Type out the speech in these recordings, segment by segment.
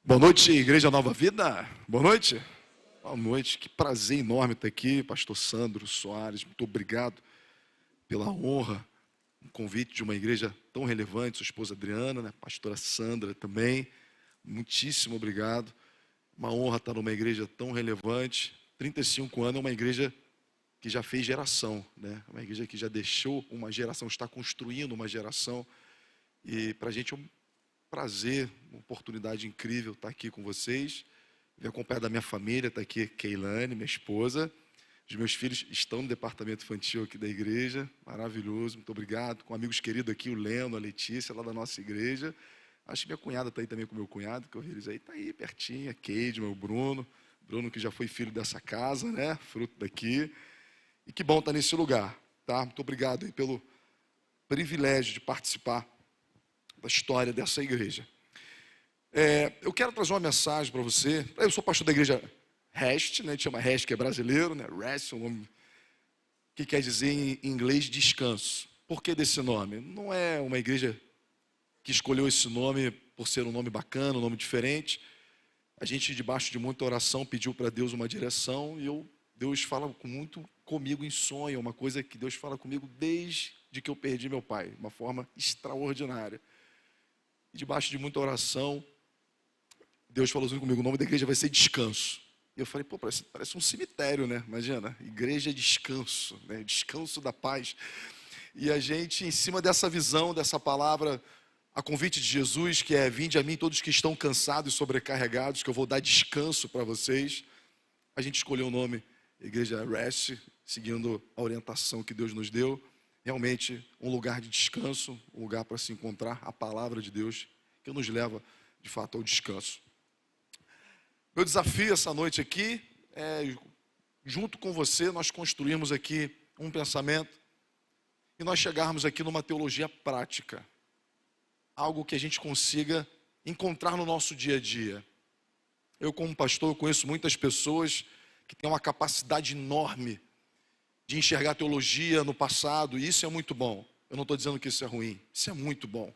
Boa noite, Igreja Nova Vida. Boa noite. Boa noite. Que prazer enorme estar aqui, pastor Sandro Soares. Muito obrigado pela honra, um convite de uma igreja tão relevante, sua esposa Adriana, né? Pastora Sandra também. Muitíssimo obrigado. Uma honra estar numa igreja tão relevante. 35 anos é uma igreja que já fez geração, né? Uma igreja que já deixou uma geração, está construindo uma geração. E para a gente é um prazer, uma oportunidade incrível estar aqui com vocês. Vim acompanhado da minha família, está aqui Keilane, minha esposa. Os meus filhos estão no departamento infantil aqui da igreja. Maravilhoso, muito obrigado. Com amigos queridos aqui, o Leno, a Letícia, lá da nossa igreja. Acho que minha cunhada está aí também com o meu cunhado, que eles aí está aí pertinho, a Keide, meu Bruno. Bruno que já foi filho dessa casa, né? Fruto daqui. E que bom estar nesse lugar, tá? Muito obrigado aí pelo privilégio de participar da história dessa igreja. Eu quero trazer uma mensagem para você. Eu sou pastor da igreja Rest, né? A gente chama Rest, que é brasileiro, né? Rest é um nome que quer dizer em inglês descanso. Por que desse nome? Não é uma igreja que escolheu esse nome por ser um nome bacana, um nome diferente. A gente, debaixo de muita oração, pediu para Deus uma direção e Deus fala muito comigo em sonho, uma coisa que Deus fala comigo desde que eu perdi meu pai, de uma forma extraordinária. E debaixo de muita oração, Deus falou assim comigo, o nome da igreja vai ser Descanso. E eu falei, pô, parece um cemitério, né? Imagina, igreja descanso, né? Descanso da paz. E a gente, em cima dessa visão, dessa palavra, a convite de Jesus, que é, vinde a mim todos que estão cansados e sobrecarregados, que eu vou dar descanso para vocês. A gente escolheu o nome Igreja Rest, seguindo a orientação que Deus nos deu. Realmente um lugar de descanso, um lugar para se encontrar a palavra de Deus, que nos leva, de fato, ao descanso. Meu desafio essa noite aqui é, junto com você, nós construirmos aqui um pensamento e nós chegarmos aqui numa teologia prática. Algo que a gente consiga encontrar no nosso dia a dia. Eu, como pastor, conheço muitas pessoas que têm uma capacidade enorme de enxergar a teologia no passado, e isso é muito bom. Eu não estou dizendo que isso é ruim, isso é muito bom.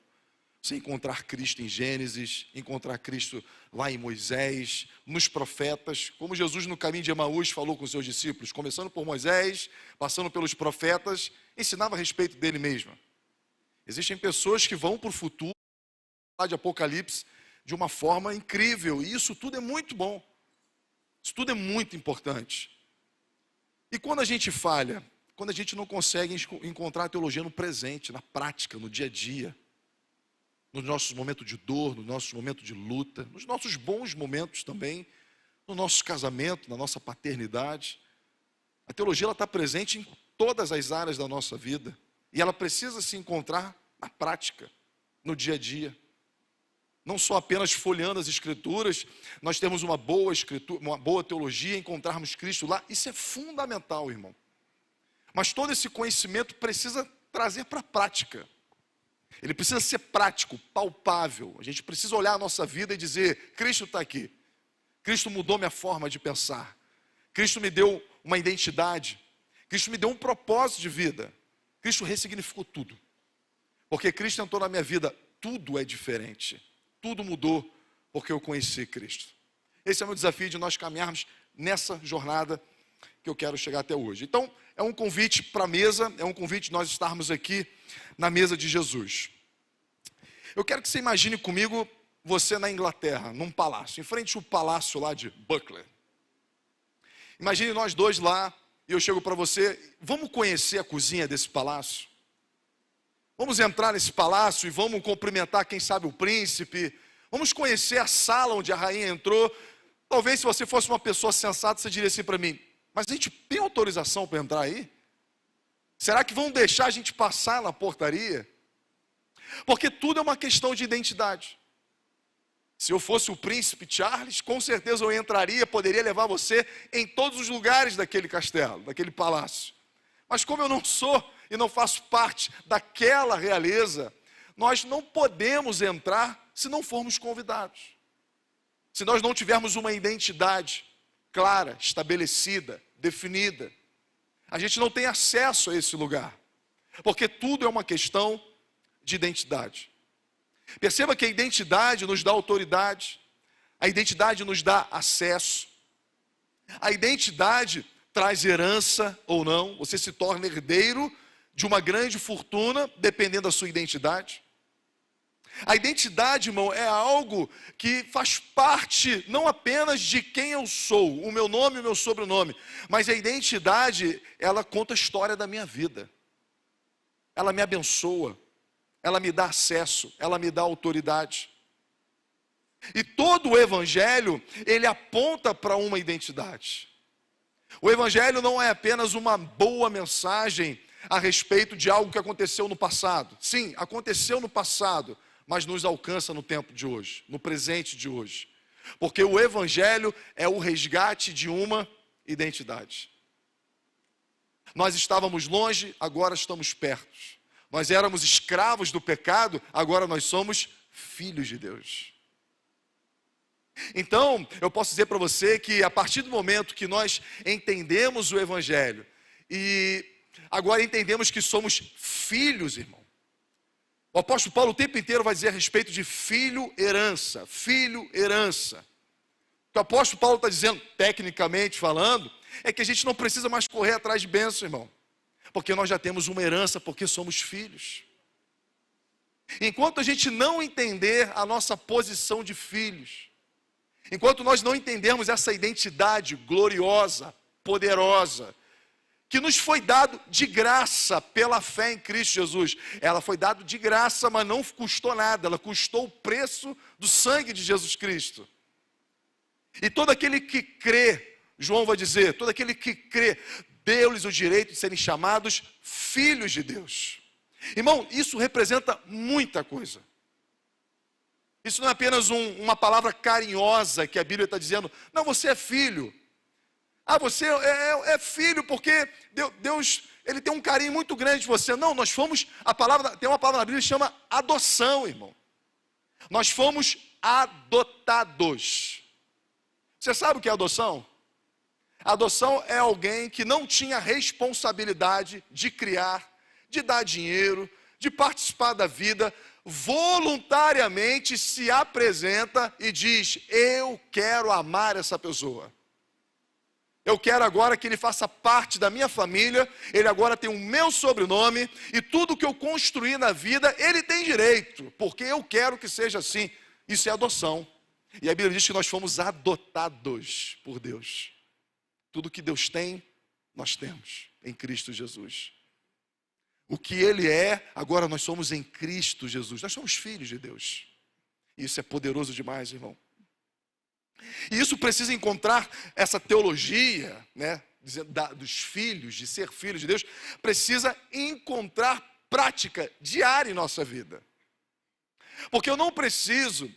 Você encontrar Cristo em Gênesis, encontrar Cristo lá em Moisés, nos profetas, como Jesus no caminho de Emaús falou com os seus discípulos, começando por Moisés, passando pelos profetas, ensinava a respeito dele mesmo. Existem pessoas que vão para o futuro, lá de Apocalipse, de uma forma incrível, e isso tudo é muito bom. Isso tudo é muito importante. E quando a gente falha, quando a gente não consegue encontrar a teologia no presente, na prática, no dia a dia, nos nossos momentos de dor, nos nossos momentos de luta, nos nossos bons momentos também, no nosso casamento, na nossa paternidade, a teologia ela está presente em todas as áreas da nossa vida e ela precisa se encontrar na prática, no dia a dia. Não só apenas folheando as escrituras, nós temos uma boa escritura, uma boa teologia, encontrarmos Cristo lá, isso é fundamental, irmão. Mas todo esse conhecimento precisa trazer para a prática. Ele precisa ser prático, palpável. A gente precisa olhar a nossa vida e dizer, Cristo está aqui. Cristo mudou minha forma de pensar. Cristo me deu uma identidade. Cristo me deu um propósito de vida. Cristo ressignificou tudo. Porque Cristo entrou na minha vida, tudo é diferente. Tudo mudou porque eu conheci Cristo. Esse é o meu desafio de nós caminharmos nessa jornada que eu quero chegar até hoje. Então, é um convite para a mesa, é um convite de nós estarmos aqui na mesa de Jesus. Eu quero que você imagine comigo você na Inglaterra, num palácio, em frente ao palácio lá de Buckingham. Imagine nós dois lá, e eu chego para você, vamos conhecer a cozinha desse palácio? Vamos entrar nesse palácio e vamos cumprimentar, quem sabe, o príncipe. Vamos conhecer a sala onde a rainha entrou. Talvez se você fosse uma pessoa sensata, você diria assim para mim, mas a gente tem autorização para entrar aí? Será que vão deixar a gente passar na portaria? Porque tudo é uma questão de identidade. Se eu fosse o príncipe Charles, com certeza eu entraria, poderia levar você em todos os lugares daquele castelo, daquele palácio. Mas como eu não sou e não faço parte daquela realeza, nós não podemos entrar se não formos convidados. Se nós não tivermos uma identidade clara, estabelecida, definida, a gente não tem acesso a esse lugar. Porque tudo é uma questão de identidade. Perceba que a identidade nos dá autoridade, A identidade nos dá acesso. A identidade traz herança ou não. Você se torna herdeiro de uma grande fortuna, dependendo da sua identidade. A identidade, irmão, é algo que faz parte não apenas de quem eu sou, o meu nome e o meu sobrenome, mas a identidade, ela conta a história da minha vida. Ela me abençoa, ela me dá acesso, ela me dá autoridade. E todo o Evangelho, ele aponta para uma identidade. O Evangelho não é apenas uma boa mensagem a respeito de algo que aconteceu no passado. Sim, aconteceu no passado, mas nos alcança no tempo de hoje, no presente de hoje. Porque o Evangelho é o resgate de uma identidade. Nós estávamos longe, agora estamos perto. Nós éramos escravos do pecado, agora nós somos filhos de Deus. Então, eu posso dizer para você que a partir do momento que nós entendemos o Evangelho e agora entendemos que somos filhos, irmão. O apóstolo Paulo o tempo inteiro vai dizer a respeito de filho, herança, filho, herança. O que o apóstolo Paulo está dizendo, tecnicamente falando, é que a gente não precisa mais correr atrás de bênção, irmão. Porque nós já temos uma herança, porque somos filhos. Enquanto a gente não entender a nossa posição de filhos, enquanto nós não entendermos essa identidade gloriosa, poderosa, que nos foi dado de graça pela fé em Cristo Jesus. Ela foi dada de graça, mas não custou nada. Ela custou o preço do sangue de Jesus Cristo. E todo aquele que crê, João vai dizer, todo aquele que crê, deu-lhes o direito de serem chamados filhos de Deus. Irmão, isso representa muita coisa. Isso não é apenas uma palavra carinhosa que a Bíblia está dizendo, não, você é filho. Ah, você é filho porque Deus, Ele tem um carinho muito grande de você. Não, nós fomos, tem uma palavra na Bíblia que chama adoção, irmão. Nós fomos adotados. Você sabe o que é adoção? Adoção é alguém que não tinha responsabilidade de criar, de dar dinheiro, de participar da vida, voluntariamente se apresenta e diz, eu quero amar essa pessoa. Eu quero agora que ele faça parte da minha família, ele agora tem o meu sobrenome, e tudo que eu construí na vida, ele tem direito, porque eu quero que seja assim. Isso é adoção. E a Bíblia diz que nós fomos adotados por Deus. Tudo que Deus tem, nós temos em Cristo Jesus. O que Ele é, agora nós somos em Cristo Jesus. Nós somos filhos de Deus. Isso é poderoso demais, irmão. E isso precisa encontrar essa teologia, né, dos filhos, de ser filho de Deus, precisa encontrar prática diária em nossa vida. Porque eu não preciso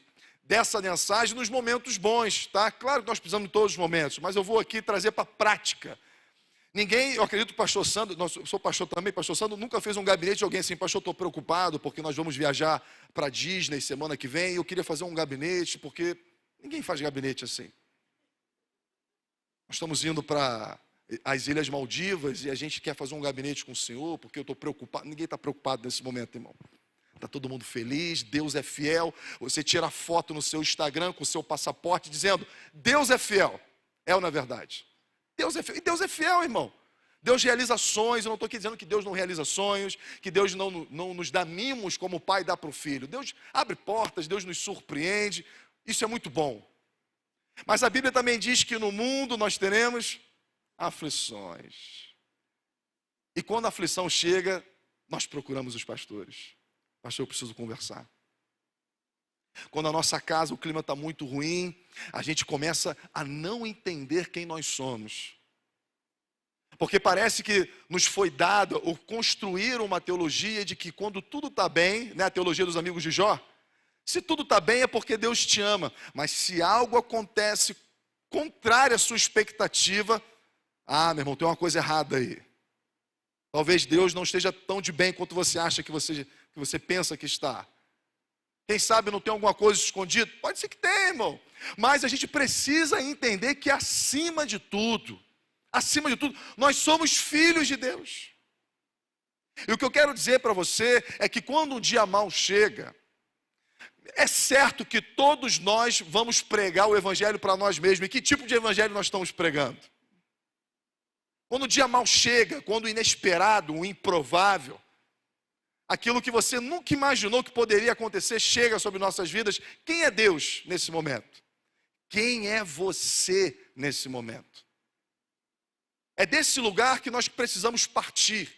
dessa mensagem nos momentos bons, tá? Claro que nós precisamos em todos os momentos, mas eu vou aqui trazer para a prática. Ninguém, eu acredito que o pastor Sandro, eu sou pastor também, pastor Sandro nunca fez um gabinete de alguém assim, pastor, estou preocupado porque nós vamos viajar para Disney semana que vem, eu queria fazer um gabinete, porque ninguém faz gabinete assim. Nós estamos indo para as Ilhas Maldivas e a gente quer fazer um gabinete com o Senhor, porque eu estou preocupado. Ninguém está preocupado nesse momento, irmão. Está todo mundo feliz, Deus é fiel. Você tira foto no seu Instagram com o seu passaporte dizendo, Deus é fiel. É ou não é verdade? Deus é fiel. E Deus é fiel, irmão. Deus realiza sonhos. Eu não estou aqui dizendo que Deus não realiza sonhos, que Deus não nos dá mimos como o pai dá para o filho. Deus abre portas, Deus nos surpreende. Isso é muito bom. Mas a Bíblia também diz que no mundo nós teremos aflições. E quando a aflição chega, nós procuramos os pastores. Pastor, eu preciso conversar. Quando a nossa casa, o clima está muito ruim, a gente começa a não entender quem nós somos. Porque parece que nos foi dado, ou construir uma teologia de que quando tudo está bem, né, a teologia dos amigos de Jó, se tudo está bem é porque Deus te ama. Mas se algo acontece contrário à sua expectativa, meu irmão, tem uma coisa errada aí. Talvez Deus não esteja tão de bem quanto você acha que você pensa que está. Quem sabe não tem alguma coisa escondida? Pode ser que tenha, irmão. Mas a gente precisa entender que acima de tudo, nós somos filhos de Deus. E o que eu quero dizer para você é que quando um dia mau chega, certo que todos nós vamos pregar o evangelho para nós mesmos. E que tipo de evangelho nós estamos pregando? Quando o dia mal chega, quando o inesperado, o improvável, aquilo que você nunca imaginou que poderia acontecer, chega sobre nossas vidas, quem é Deus nesse momento? Quem é você nesse momento? É desse lugar que nós precisamos partir,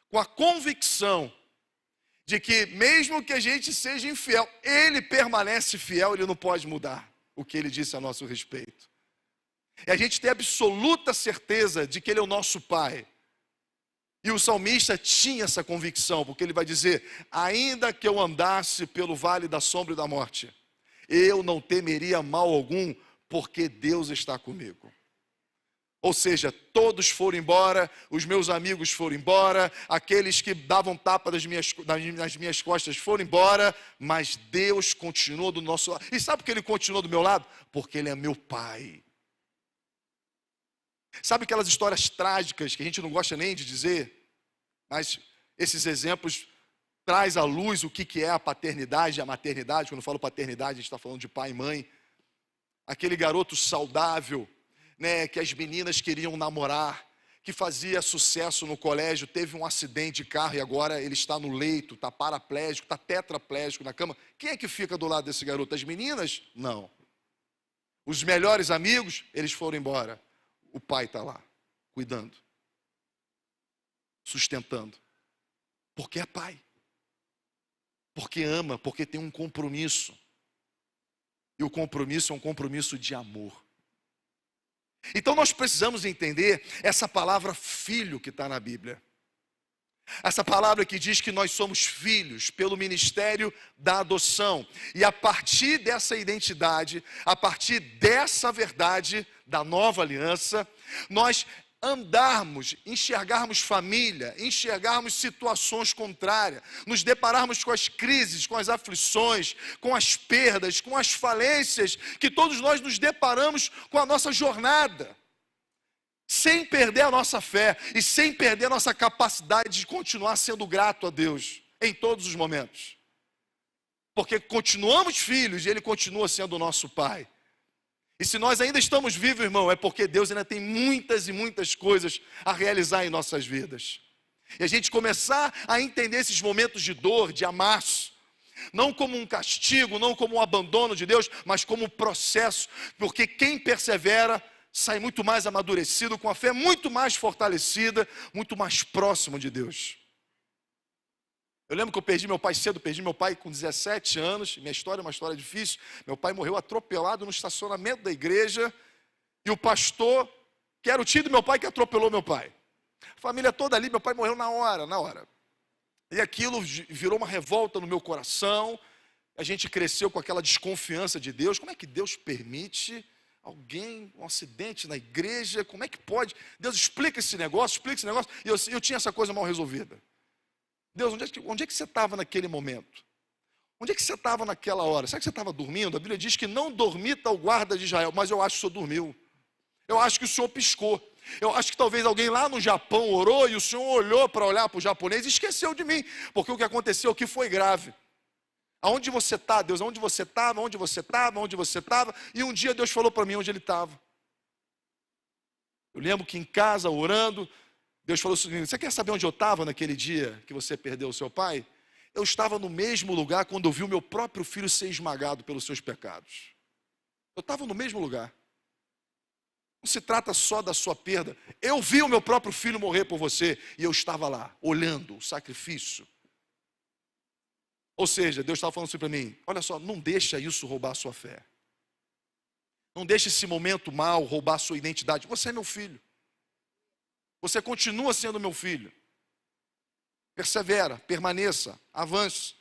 com a convicção de que mesmo que a gente seja infiel, Ele permanece fiel, Ele não pode mudar o que Ele disse a nosso respeito. E a gente tem absoluta certeza de que Ele é o nosso Pai. E o salmista tinha essa convicção, porque ele vai dizer: ainda que eu andasse pelo vale da sombra e da morte, eu não temeria mal algum, porque Deus está comigo. Ou seja, todos foram embora, os meus amigos foram embora, aqueles que davam tapa nas minhas costas foram embora, mas Deus continuou do nosso lado. E sabe por que Ele continuou do meu lado? Porque Ele é meu Pai. Sabe aquelas histórias trágicas que a gente não gosta nem de dizer? Mas esses exemplos traz à luz o que é a paternidade e a maternidade. Quando eu falo paternidade, a gente está falando de pai e mãe. Aquele garoto saudável, né, que as meninas queriam namorar, que fazia sucesso no colégio, teve um acidente de carro e agora ele está no leito, está paraplégico, está tetraplégico na cama. Quem é que fica do lado desse garoto? As meninas? Não. Os melhores amigos, eles foram embora. O pai está lá, cuidando, sustentando. Porque é pai. Porque ama, porque tem um compromisso. E o compromisso é um compromisso de amor. Então nós precisamos entender essa palavra filho que está na Bíblia. Essa palavra que diz que nós somos filhos pelo ministério da adoção. E a partir dessa identidade, a partir dessa verdade da nova aliança, nós andarmos, enxergarmos família, enxergarmos situações contrárias, nos depararmos com as crises, com as aflições, com as perdas, com as falências, que todos nós nos deparamos com a nossa jornada, sem perder a nossa fé e sem perder a nossa capacidade de continuar sendo grato a Deus em todos os momentos. Porque continuamos filhos e Ele continua sendo o nosso Pai. E se nós ainda estamos vivos, irmão, é porque Deus ainda tem muitas e muitas coisas a realizar em nossas vidas. E a gente começar a entender esses momentos de dor, de amasso, não como um castigo, não como um abandono de Deus, mas como um processo, porque quem persevera sai muito mais amadurecido, com a fé muito mais fortalecida, muito mais próximo de Deus. Eu lembro que eu perdi meu pai cedo, perdi meu pai com 17 anos, minha história é uma história difícil. Meu pai morreu atropelado no estacionamento da igreja, e o pastor, que era o tio do meu pai, que atropelou meu pai. A família toda ali, meu pai morreu na hora. E aquilo virou uma revolta no meu coração, a gente cresceu com aquela desconfiança de Deus. Como é que Deus permite alguém, um acidente na igreja? Como é que pode? Deus, explica esse negócio. E eu tinha essa coisa mal resolvida. Deus, onde é que você estava naquele momento? Onde é que você estava naquela hora? Será que você estava dormindo? A Bíblia diz que não dormita o guarda de Israel, mas eu acho que o senhor dormiu. Eu acho que o senhor piscou. Eu acho que talvez alguém lá no Japão orou e o senhor olhou para olhar para o japonês e esqueceu de mim, porque o que aconteceu aqui foi grave. Aonde você está, Deus? Aonde você estava? Onde você estava? Onde você estava? E um dia Deus falou para mim onde ele estava. Eu lembro que em casa, orando, Deus falou assim: você quer saber onde eu estava naquele dia que você perdeu o seu pai? Eu estava no mesmo lugar quando eu vi o meu próprio filho ser esmagado pelos seus pecados. Eu estava no mesmo lugar. Não se trata só da sua perda. Eu vi o meu próprio filho morrer por você e eu estava lá, olhando o sacrifício. Ou seja, Deus estava falando assim para mim: olha só, não deixa isso roubar a sua fé. Não deixa esse momento mal roubar a sua identidade. Você é meu filho. Você continua sendo meu filho. Persevera, permaneça, avance.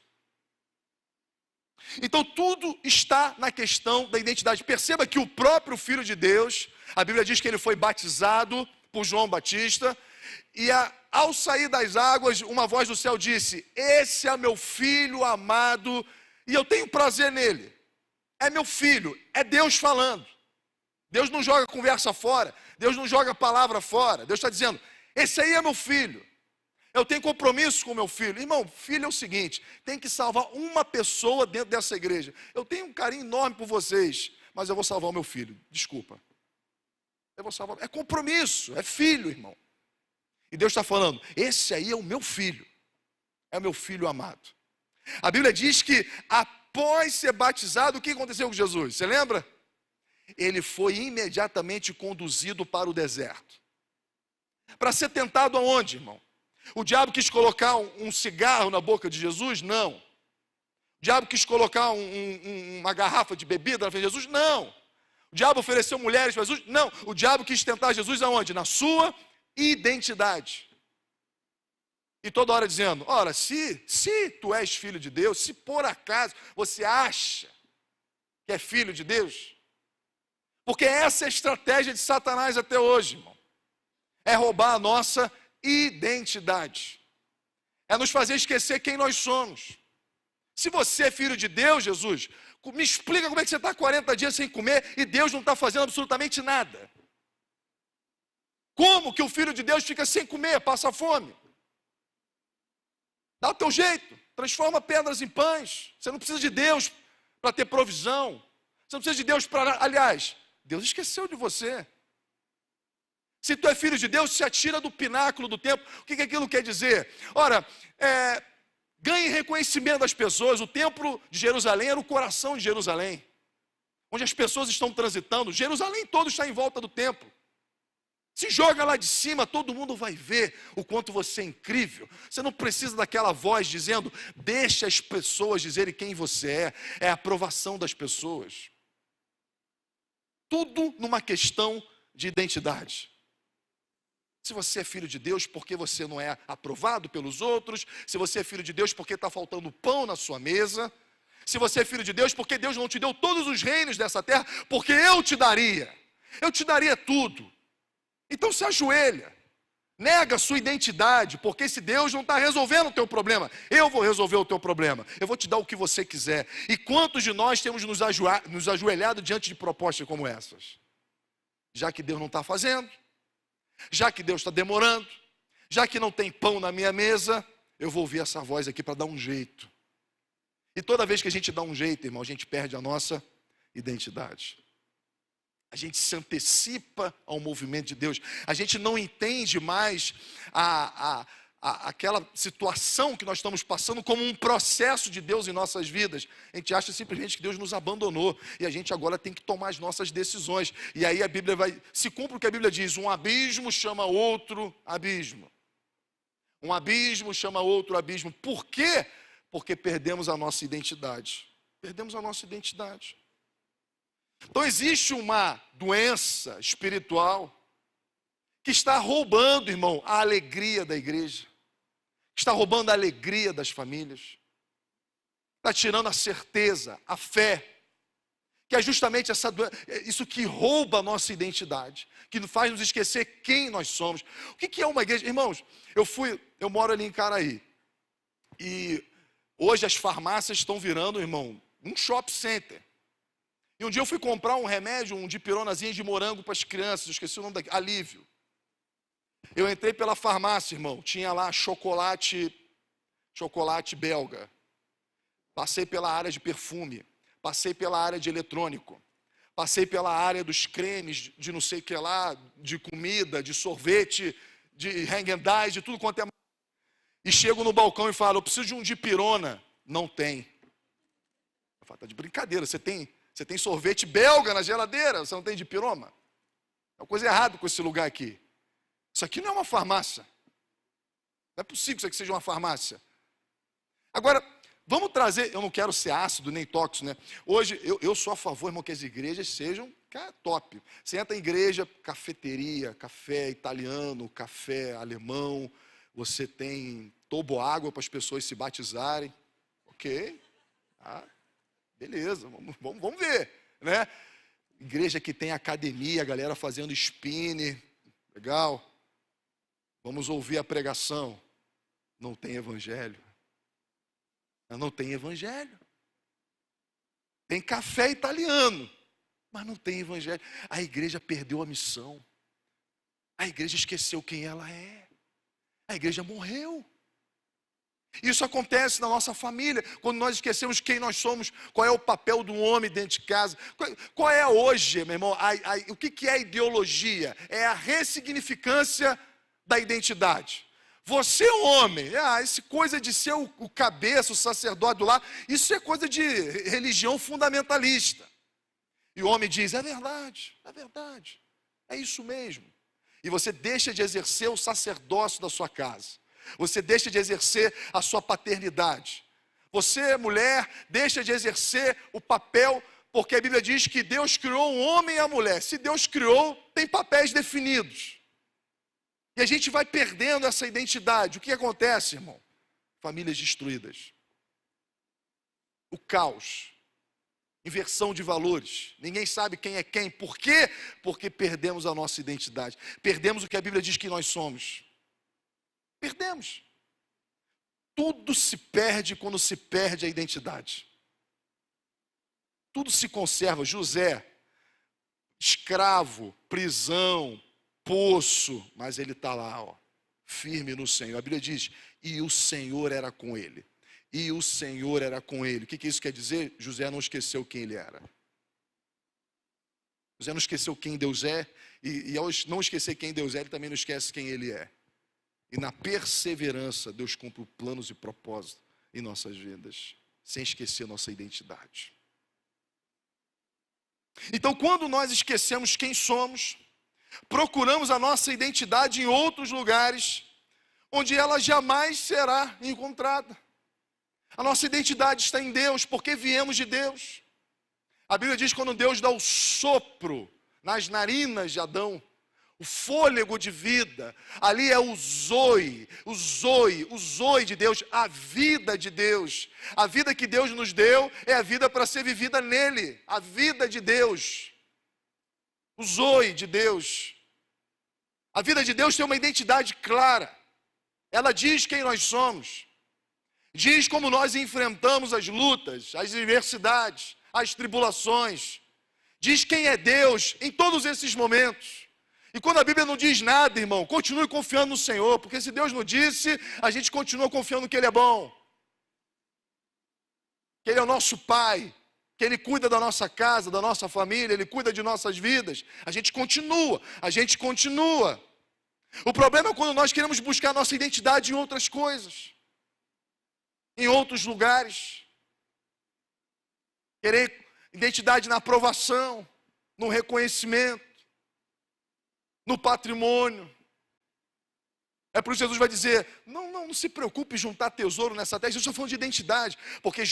Então tudo está na questão da identidade. Perceba que o próprio Filho de Deus, a Bíblia diz que ele foi batizado por João Batista, e ao sair das águas, uma voz do céu disse: esse é meu filho amado, e eu tenho prazer nele. É meu filho, é Deus falando. Deus não joga conversa fora, Deus não joga palavra fora. Deus está dizendo: esse aí é meu filho. Eu tenho compromisso com meu filho. Irmão, filho é o seguinte, tem que salvar uma pessoa dentro dessa igreja. Eu tenho um carinho enorme por vocês, mas eu vou salvar o meu filho. Desculpa. Eu vou salvar. É compromisso, é filho, irmão. E Deus está falando, esse aí é o meu filho. É o meu filho amado. A Bíblia diz que após ser batizado, o que aconteceu com Jesus? Você lembra? Ele foi imediatamente conduzido para o deserto. Para ser tentado aonde, irmão? O diabo quis colocar um cigarro na boca de Jesus? Não. O diabo quis colocar uma garrafa de bebida na frente de Jesus? Não. O diabo ofereceu mulheres para Jesus? Não. O diabo quis tentar Jesus aonde? Na sua identidade. E toda hora dizendo, ora, se tu és filho de Deus, se por acaso você acha que é filho de Deus, porque essa é a estratégia de Satanás até hoje, irmão. É roubar a nossa identidade. É nos fazer esquecer quem nós somos. Se você é filho de Deus, Jesus, me explica como é que você está 40 dias sem comer e Deus não está fazendo absolutamente nada. Como que o filho de Deus fica sem comer, passa fome? Dá o teu jeito, transforma pedras em pães. Você não precisa de Deus para ter provisão. Você não precisa de Deus para... Aliás, Deus esqueceu de você. Se tu é filho de Deus, se atira do pináculo do templo. O que aquilo quer dizer? Ora, ganhe reconhecimento das pessoas. O templo de Jerusalém era o coração de Jerusalém, onde as pessoas estão transitando. Jerusalém todo está em volta do templo. Se joga lá de cima, todo mundo vai ver o quanto você é incrível. Você não precisa daquela voz dizendo, deixa as pessoas dizerem quem você é. É a aprovação das pessoas. Tudo numa questão de identidade. Se você é filho de Deus, porque você não é aprovado pelos outros. Se você é filho de Deus, porque está faltando pão na sua mesa. Se você é filho de Deus, porque Deus não te deu todos os reinos dessa terra, porque eu te daria. Eu te daria tudo. Então se ajoelha, nega a sua identidade, porque esse Deus não está resolvendo o teu problema, eu vou resolver o teu problema, eu vou te dar o que você quiser. E quantos de nós temos nos ajoelhado diante de propostas como essas? Já que Deus não está fazendo, já que Deus está demorando, já que não tem pão na minha mesa, eu vou ouvir essa voz aqui para dar um jeito. E toda vez que a gente dá um jeito, irmão, a gente perde a nossa identidade. A gente se antecipa ao movimento de Deus. A gente não entende mais aquela situação que nós estamos passando como um processo de Deus em nossas vidas. A gente acha simplesmente que Deus nos abandonou. E a gente agora tem que tomar as nossas decisões. E aí a Bíblia se cumpre o que a Bíblia diz. Um abismo chama outro abismo. Um abismo chama outro abismo. Por quê? Porque perdemos a nossa identidade. Perdemos a nossa identidade. Então existe uma doença espiritual que está roubando, irmão, a alegria da igreja, está roubando a alegria das famílias, está tirando a certeza, a fé, que é justamente isso que rouba a nossa identidade, que faz nos esquecer quem nós somos. O que é uma igreja? Irmãos, eu moro ali em Caraí, e hoje as farmácias estão virando, irmão, um shopping center. E um dia eu fui comprar um remédio, um dipironazinho de morango para as crianças, eu esqueci o nome daquele, Alívio. Eu entrei pela farmácia, irmão, tinha lá chocolate belga. Passei pela área de perfume, passei pela área de eletrônico, passei pela área dos cremes, de não sei o que lá, de comida, de sorvete, de Häagen-Dazs, de tudo quanto é. E chego no balcão e falo, eu preciso de um dipirona. Não tem. Eu falo, tá de brincadeira, você tem sorvete belga na geladeira, você não tem dipirona? É uma coisa errada com esse lugar aqui. Isso aqui não é uma farmácia. Não é possível que isso aqui seja uma farmácia. Agora, vamos trazer, eu não quero ser ácido nem tóxico, né? Hoje, eu sou a favor, irmão, que as igrejas sejam top. Você entra em igreja, cafeteria, café italiano, café alemão, você tem toboágua para as pessoas se batizarem. Ok, beleza, vamos ver, né? Igreja que tem academia, a galera fazendo spinning, legal. Vamos ouvir a pregação. Não tem evangelho. Não tem evangelho. Tem café italiano, mas não tem evangelho. A igreja perdeu a missão. A igreja esqueceu quem ela é. A igreja morreu. Isso acontece na nossa família, quando nós esquecemos quem nós somos, qual é o papel do homem dentro de casa. Qual é hoje, meu irmão, o que é a ideologia? É a ressignificância da identidade. Você, homem, essa coisa de ser o cabeça, o sacerdote do lar, isso é coisa de religião fundamentalista. E o homem diz, é verdade, é isso mesmo. E você deixa de exercer o sacerdócio da sua casa. Você deixa de exercer a sua paternidade. Você, mulher, deixa de exercer o papel, porque a Bíblia diz que Deus criou um homem e a mulher. Se Deus criou, tem papéis definidos. E a gente vai perdendo essa identidade. O que acontece, irmão? Famílias destruídas. O caos. Inversão de valores. Ninguém sabe quem é quem. Por quê? Porque perdemos a nossa identidade. Perdemos o que a Bíblia diz que nós somos. Perdemos. Tudo se perde quando se perde a identidade. Tudo se conserva. José, escravo, prisão, poço, mas ele está lá, firme no Senhor. A Bíblia diz, e o Senhor era com ele. E o Senhor era com ele. O que isso quer dizer? José não esqueceu quem ele era. José não esqueceu quem Deus é. E ao não esquecer quem Deus é, ele também não esquece quem ele é. E na perseverança, Deus cumpre planos e propósitos em nossas vidas, sem esquecer nossa identidade. Então, quando nós esquecemos quem somos, procuramos a nossa identidade em outros lugares, onde ela jamais será encontrada. A nossa identidade está em Deus, porque viemos de Deus. A Bíblia diz que quando Deus dá o sopro nas narinas de Adão, o fôlego de vida, ali é o zoe de Deus, a vida de Deus. A vida que Deus nos deu é a vida para ser vivida nele, a vida de Deus, o zoe de Deus. A vida de Deus tem uma identidade clara, ela diz quem nós somos, diz como nós enfrentamos as lutas, as adversidades, as tribulações, diz quem é Deus em todos esses momentos. E quando a Bíblia não diz nada, irmão, continue confiando no Senhor, porque se Deus não disse, a gente continua confiando que Ele é bom, que Ele é o nosso Pai, que Ele cuida da nossa casa, da nossa família, Ele cuida de nossas vidas. A gente continua. O problema é quando nós queremos buscar nossa identidade em outras coisas, em outros lugares, querer identidade na aprovação, no reconhecimento, no patrimônio. É por isso que Jesus vai dizer, não se preocupe em juntar tesouro nessa terra. Eu estou falando de identidade, porque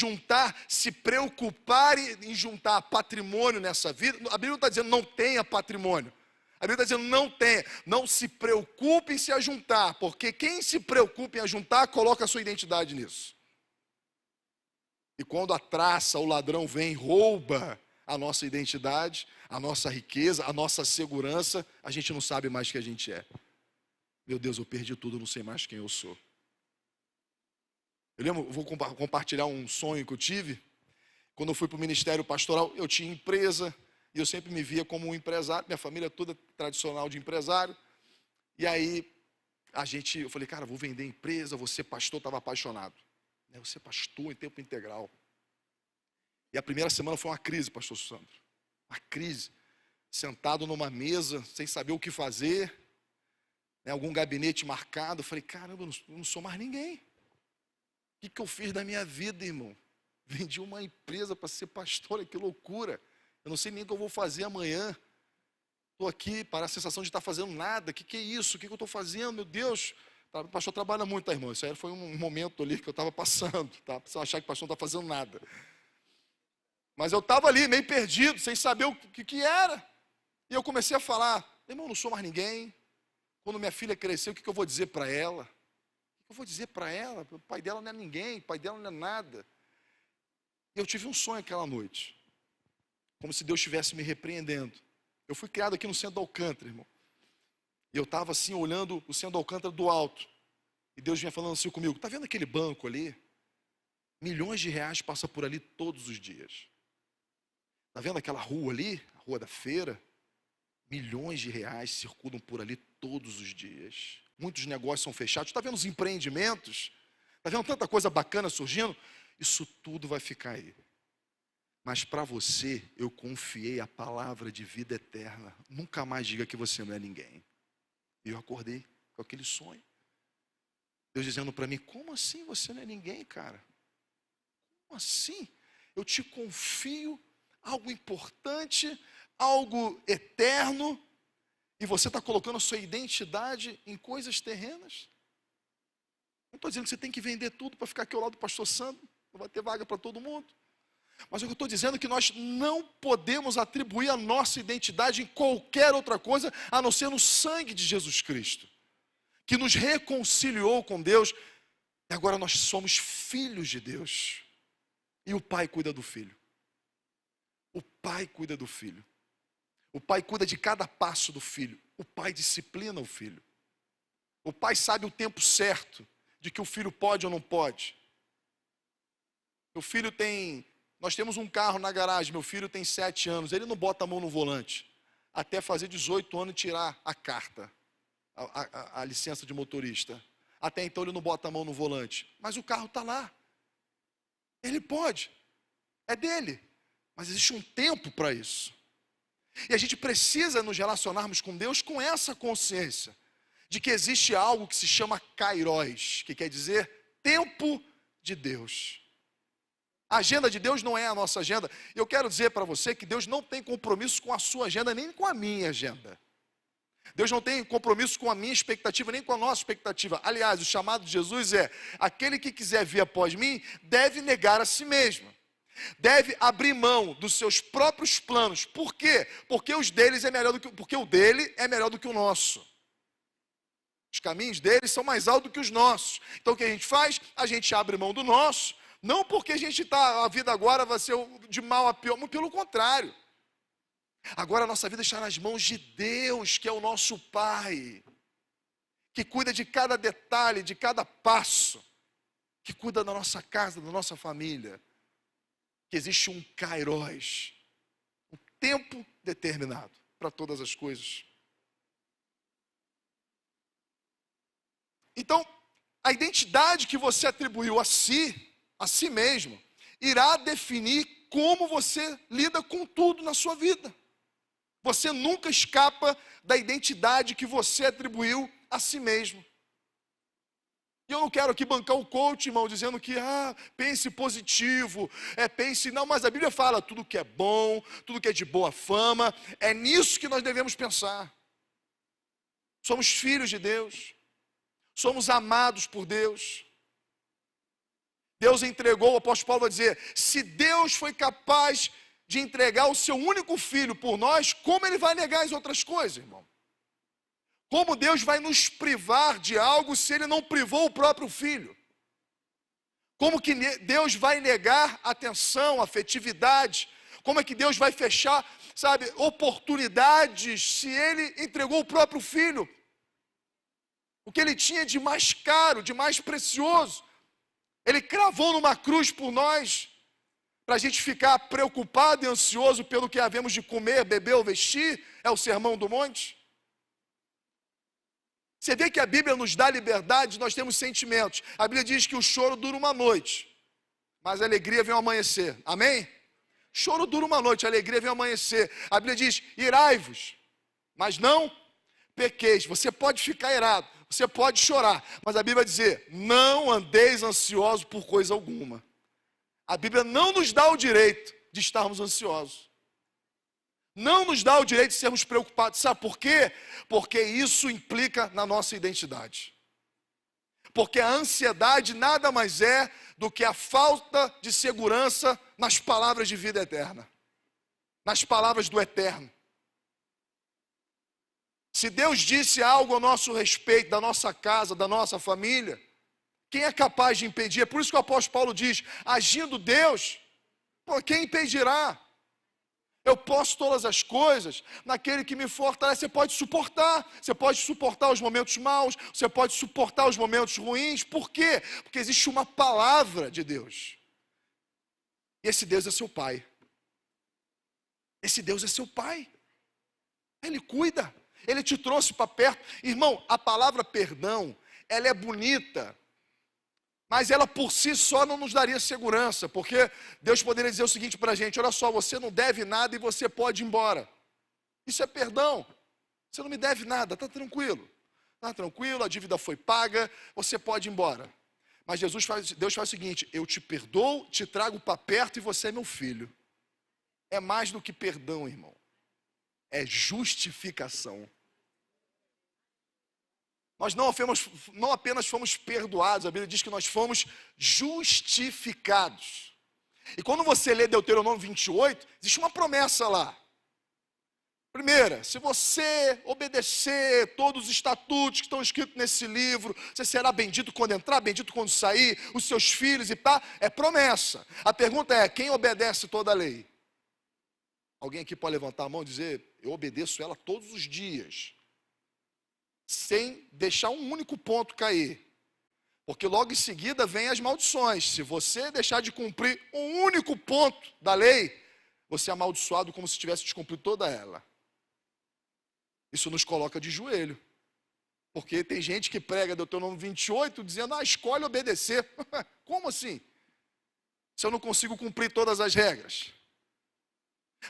se preocupar em juntar patrimônio nessa vida, a Bíblia não está dizendo não tenha patrimônio. A Bíblia está dizendo não tenha, não se preocupe em se ajuntar, porque quem se preocupa em ajuntar, coloca a sua identidade nisso. E quando a traça, o ladrão vem, rouba a nossa identidade, a nossa riqueza, a nossa segurança, a gente não sabe mais quem a gente é. Meu Deus, eu perdi tudo, eu não sei mais quem eu sou. Eu lembro, vou compartilhar um sonho que eu tive. Quando eu fui para o ministério pastoral, eu tinha empresa, e eu sempre me via como um empresário, minha família é toda tradicional de empresário. E aí, eu falei, cara, vou vender empresa, vou ser pastor, estava apaixonado. Vou ser pastor em tempo integral. E a primeira semana foi uma crise, pastor Sandro. Uma crise. Sentado numa mesa, sem saber o que fazer, algum gabinete marcado. Eu falei, caramba, eu não sou mais ninguém. O que eu fiz da minha vida, irmão? Vendi uma empresa para ser pastor, que loucura. Eu não sei nem o que eu vou fazer amanhã. Estou aqui para a sensação de estar fazendo nada. O que é isso? O que eu estou fazendo? Meu Deus. O pastor trabalha muito, tá, irmão? Isso aí foi um momento ali que eu estava passando, tá? Pra você achar que o pastor não está fazendo nada. Mas eu estava ali, meio perdido, sem saber o que era. E eu comecei a falar, irmão, eu não sou mais ninguém. Quando minha filha crescer, o que eu vou dizer para ela? O que eu vou dizer para ela? O pai dela não é ninguém, o pai dela não é nada. E eu tive um sonho aquela noite, como se Deus estivesse me repreendendo. Eu fui criado aqui no centro do Alcântara, irmão. E eu estava assim, olhando o centro do Alcântara do alto. E Deus vinha falando assim comigo, está vendo aquele banco ali? Milhões de reais passam por ali todos os dias. Está vendo aquela rua ali, a rua da feira? Milhões de reais circulam por ali todos os dias. muitos negócios são fechados, está vendo os empreendimentos, está vendo tanta coisa bacana surgindo, isso tudo vai ficar aí. Mas para você, eu confiei a palavra de vida eterna. Nunca mais diga que você não é ninguém. E eu acordei com aquele sonho. Deus dizendo para mim, como assim você não é ninguém, cara? Como assim? Eu te confio algo importante, algo eterno, e você está colocando a sua identidade em coisas terrenas? Não estou dizendo que você tem que vender tudo para ficar aqui ao lado do pastor Sandro, não vai ter vaga para todo mundo. Mas eu estou dizendo é que nós não podemos atribuir a nossa identidade em qualquer outra coisa, a não ser no sangue de Jesus Cristo, que nos reconciliou com Deus, e agora nós somos filhos de Deus. E o Pai cuida do Filho. O Pai cuida do Filho. O Pai cuida de cada passo do Filho. O Pai disciplina o Filho. O Pai sabe o tempo certo de que o filho pode ou não pode. O filho tem... Nós temos um carro na garagem, meu filho tem 7 anos, ele não bota a mão no volante, até fazer 18 anos e tirar a carta, a licença de motorista. Até então ele não bota a mão no volante, mas o carro está lá. Ele pode, é dele, mas existe um tempo para isso. E a gente precisa nos relacionarmos com Deus com essa consciência, de que existe algo que se chama kairos, que quer dizer tempo de Deus. A agenda de Deus não é a nossa agenda. Eu quero dizer para você que Deus não tem compromisso com a sua agenda, nem com a minha agenda. Deus não tem compromisso com a minha expectativa, nem com a nossa expectativa. Aliás, o chamado de Jesus é: aquele que quiser vir após mim, deve negar a si mesmo. Deve abrir mão dos seus próprios planos. Por quê? Porque o dele é melhor do que o nosso. Os caminhos deles são mais altos do que os nossos. Então o que a gente faz? A gente abre mão do nosso. Não porque a vida agora vai ser de mal a pior, muito pelo contrário. Agora a nossa vida está nas mãos de Deus, que é o nosso Pai, que cuida de cada detalhe, de cada passo, que cuida da nossa casa, da nossa família, que existe um kairos, um tempo determinado para todas as coisas. Então, a identidade que você atribuiu a si mesmo, irá definir como você lida com tudo na sua vida. Você nunca escapa da identidade que você atribuiu a si mesmo. E eu não quero aqui bancar o coach, irmão, dizendo que, pense positivo, pense, não, mas a Bíblia fala, tudo que é bom, tudo que é de boa fama, é nisso que nós devemos pensar. Somos filhos de Deus, somos amados por Deus. Deus entregou, o apóstolo Paulo vai dizer, se Deus foi capaz de entregar o seu único filho por nós, como ele vai negar as outras coisas, irmão? Como Deus vai nos privar de algo se ele não privou o próprio filho? Como que Deus vai negar atenção, afetividade? Como é que Deus vai fechar, oportunidades se ele entregou o próprio filho? O que ele tinha de mais caro, de mais precioso, ele cravou numa cruz por nós, para a gente ficar preocupado e ansioso pelo que havemos de comer, beber ou vestir, é o Sermão do Monte. Você vê que a Bíblia nos dá liberdade, nós temos sentimentos. A Bíblia diz que o choro dura uma noite, mas a alegria vem ao amanhecer. Amém? Choro dura uma noite, a alegria vem ao amanhecer. A Bíblia diz, irai-vos, mas não pequeis. Você pode ficar irado, você pode chorar, mas a Bíblia vai dizer, não andeis ansiosos por coisa alguma. A Bíblia não nos dá o direito de estarmos ansiosos. Não nos dá o direito de sermos preocupados. Sabe por quê? Porque isso implica na nossa identidade. Porque a ansiedade nada mais é do que a falta de segurança nas palavras de vida eterna. Nas palavras do eterno. Se Deus disse algo a nosso respeito, da nossa casa, da nossa família, quem é capaz de impedir? É por isso que o apóstolo Paulo diz, agindo Deus, quem impedirá? Eu posso todas as coisas naquele que me fortalece. Você pode suportar os momentos maus, você pode suportar os momentos ruins. Por quê? Porque existe uma palavra de Deus. E esse Deus é seu Pai. Esse Deus é seu Pai. Ele cuida. Ele te trouxe para perto. Irmão, a palavra perdão, ela é bonita, mas ela por si só não nos daria segurança, porque Deus poderia dizer o seguinte para a gente: olha só, você não deve nada e você pode ir embora. Isso é perdão. Você não me deve nada, está tranquilo. Está tranquilo, a dívida foi paga, você pode ir embora. Mas Deus faz o seguinte: eu te perdoo, te trago para perto e você é meu filho. É mais do que perdão, irmão. É justificação. Nós não apenas fomos perdoados, a Bíblia diz que nós fomos justificados. E quando você lê Deuteronômio 28, existe uma promessa lá. Primeira, se você obedecer todos os estatutos que estão escritos nesse livro, você será bendito quando entrar, bendito quando sair, os seus filhos e pá, é promessa. A pergunta é: quem obedece toda a lei? Alguém aqui pode levantar a mão e dizer: eu obedeço ela todos os dias, sem deixar um único ponto cair. Porque logo em seguida vem as maldições. Se você deixar de cumprir um único ponto da lei, você é amaldiçoado como se tivesse descumprido toda ela. Isso nos coloca de joelho. Porque tem gente que prega Deuteronômio 28 dizendo: escolhe obedecer. Como assim? Se eu não consigo cumprir todas as regras.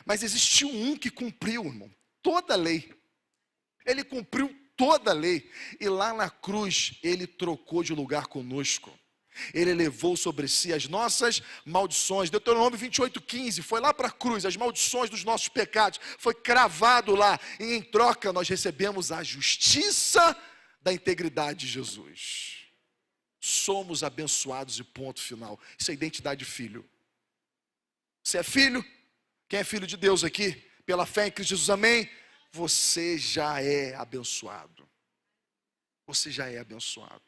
Mas existiu um que cumpriu, irmão, toda a lei. Ele cumpriu toda a lei. E lá na cruz, ele trocou de lugar conosco. Ele levou sobre si as nossas maldições. Deuteronômio 28:15, foi lá para a cruz, as maldições dos nossos pecados, foi cravado lá. E em troca nós recebemos a justiça da integridade de Jesus. Somos abençoados e ponto final. Isso é identidade de filho. Você é filho? Quem é filho de Deus aqui? Pela fé em Cristo Jesus, amém? Você já é abençoado. Você já é abençoado.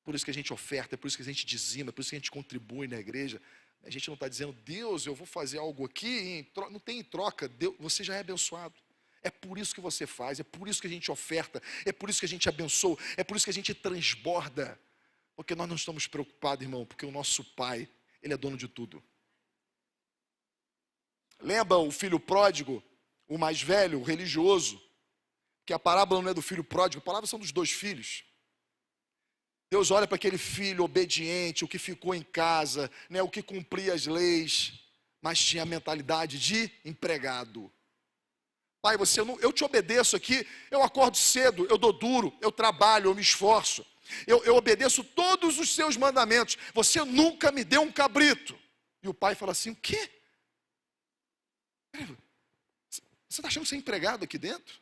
Por isso que a gente oferta, é por isso que a gente dizima, é por isso que a gente contribui na igreja. A gente não está dizendo: Deus, eu vou fazer algo aqui, não tem em troca. Deus, você já é abençoado. É por isso que você faz, é por isso que a gente oferta, é por isso que a gente abençoa, é por isso que a gente transborda. Porque nós não estamos preocupados, irmão, porque o nosso Pai, Ele é dono de tudo. Lembra o filho pródigo, o mais velho, o religioso, que a parábola não é do filho pródigo, a parábola são dos dois filhos. Deus olha para aquele filho obediente, o que ficou em casa, né, o que cumpria as leis, mas tinha a mentalidade de empregado. Pai, eu te obedeço aqui, eu acordo cedo, eu dou duro, eu trabalho, eu me esforço, eu obedeço todos os seus mandamentos, você nunca me deu um cabrito. E o pai fala assim: o quê? Você está achando que você é empregado aqui dentro?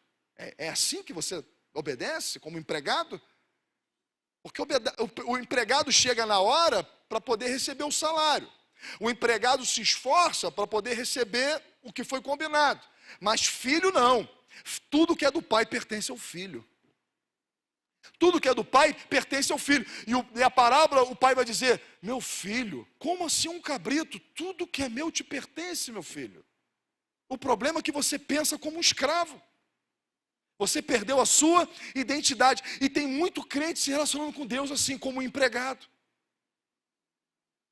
É assim que você obedece, como empregado? Porque o empregado chega na hora para poder receber o salário. O empregado se esforça para poder receber o que foi combinado. Mas filho não. Tudo que é do pai pertence ao filho. Tudo que é do pai pertence ao filho. E a parábola, o pai vai dizer: meu filho, como assim um cabrito? Tudo que é meu te pertence, meu filho. O problema é que você pensa como um escravo. Você perdeu a sua identidade. E tem muito crente se relacionando com Deus assim, como um empregado.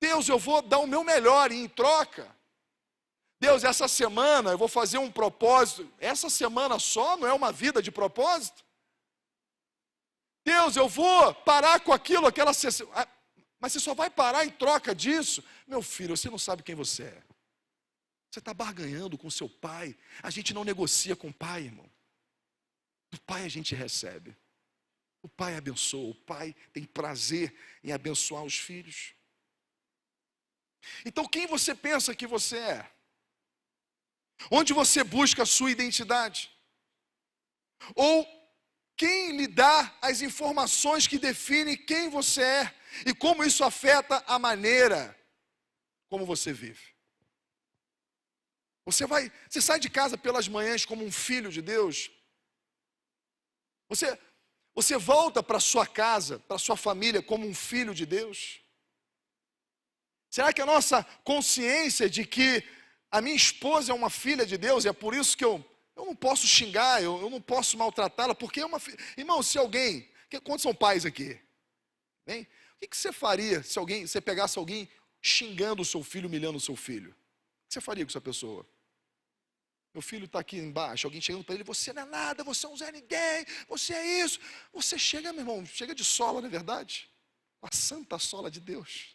Deus, eu vou dar o meu melhor, e em troca, Deus, essa semana eu vou fazer um propósito. Essa semana só não é uma vida de propósito? Deus, eu vou parar com aquilo, mas você só vai parar em troca disso? Meu filho, você não sabe quem você é. Você está barganhando com seu pai. A gente não negocia com o pai, irmão. Do pai a gente recebe. O pai abençoa, o pai tem prazer em abençoar os filhos. Então quem você pensa que você é? Onde você busca a sua identidade? Ou quem lhe dá as informações que definem quem você é e como isso afeta a maneira como você vive? Você sai de casa pelas manhãs como um filho de Deus? Você volta para sua casa, para sua família como um filho de Deus? Será que a nossa consciência de que a minha esposa é uma filha de Deus, e é por isso que eu não posso xingar, eu não posso maltratá-la, porque é uma filha. Irmão, se alguém, quantos são pais aqui? Bem, o que você faria se você pegasse alguém xingando o seu filho, humilhando o seu filho? O que você faria com essa pessoa? Meu filho está aqui embaixo, alguém chegando para ele, você não é nada, você é um Zé Ninguém, você é isso. Você chega, meu irmão, chega de sola, não é verdade? A santa sola de Deus.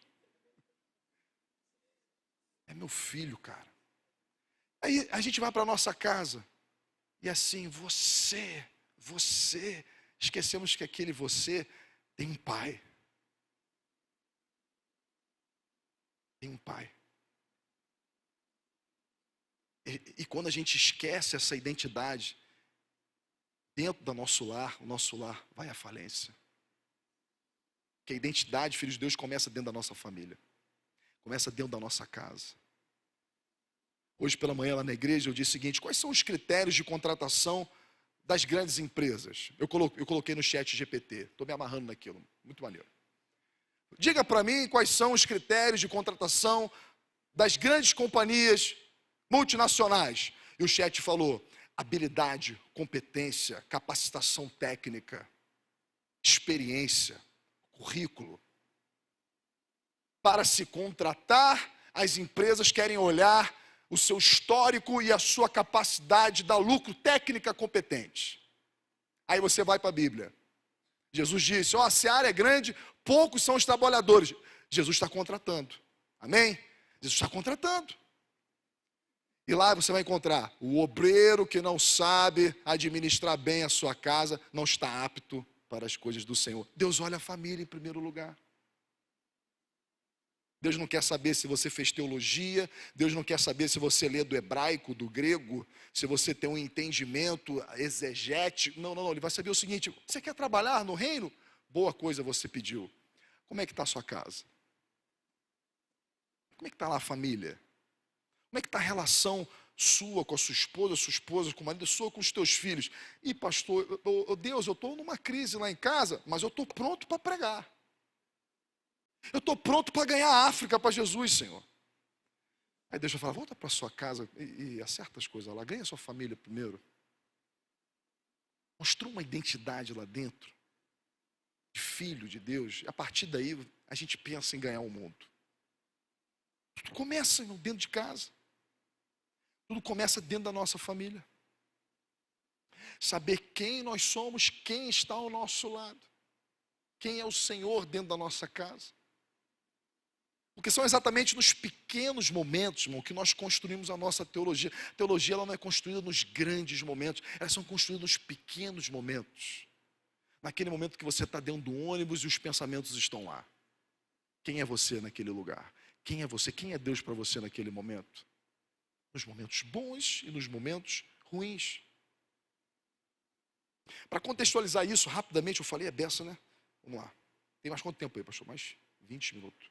É meu filho, cara. Aí a gente vai para a nossa casa, e assim, você, esquecemos que aquele você tem um pai. Tem um pai. E quando a gente esquece essa identidade, dentro do nosso lar, o nosso lar vai à falência. Porque a identidade, filhos de Deus, começa dentro da nossa família. Começa dentro da nossa casa. Hoje pela manhã lá na igreja eu disse o seguinte: quais são os critérios de contratação das grandes empresas? Eu coloquei no chat GPT, estou me amarrando naquilo, muito maneiro. Diga para mim quais são os critérios de contratação das grandes companhias multinacionais. E o chat falou: habilidade, competência, capacitação técnica, experiência, currículo. Para se contratar, as empresas querem olhar o seu histórico e a sua capacidade de dar lucro, técnica competente. Aí você vai para a Bíblia. Jesus disse: a seara é grande, poucos são os trabalhadores. Jesus está contratando. Amém? Jesus está contratando. E lá você vai encontrar o obreiro que não sabe administrar bem a sua casa, não está apto para as coisas do Senhor. Deus olha a família em primeiro lugar. Deus não quer saber se você fez teologia, Deus não quer saber se você lê do hebraico, do grego, se você tem um entendimento exegético. Não, Ele vai saber o seguinte: você quer trabalhar no reino? Boa coisa você pediu. Como é que está a sua casa? Como é que está lá a família? Como é que está a relação sua com a sua esposa com o marido, sua com os teus filhos? E pastor, Deus, eu estou numa crise lá em casa, mas eu estou pronto para pregar. Eu estou pronto para ganhar a África para Jesus, Senhor. Aí Deus vai falar: volta para a sua casa e acerta as coisas lá. Ganha a sua família primeiro. Mostrou uma identidade lá dentro, de filho de Deus. E a partir daí, a gente pensa em ganhar o mundo. Tudo começa dentro de casa. Tudo começa dentro da nossa família. Saber quem nós somos, quem está ao nosso lado. Quem é o Senhor dentro da nossa casa. Porque são exatamente nos pequenos momentos, irmão, que nós construímos a nossa teologia. A teologia ela não é construída nos grandes momentos, elas são construídas nos pequenos momentos. Naquele momento que você está dentro do ônibus e os pensamentos estão lá. Quem é você naquele lugar? Quem é você? Quem é Deus para você naquele momento? Nos momentos bons e nos momentos ruins. Para contextualizar isso, rapidamente, eu falei, é beça, né? Vamos lá. Tem mais quanto tempo aí, pastor? Mais 20 minutos.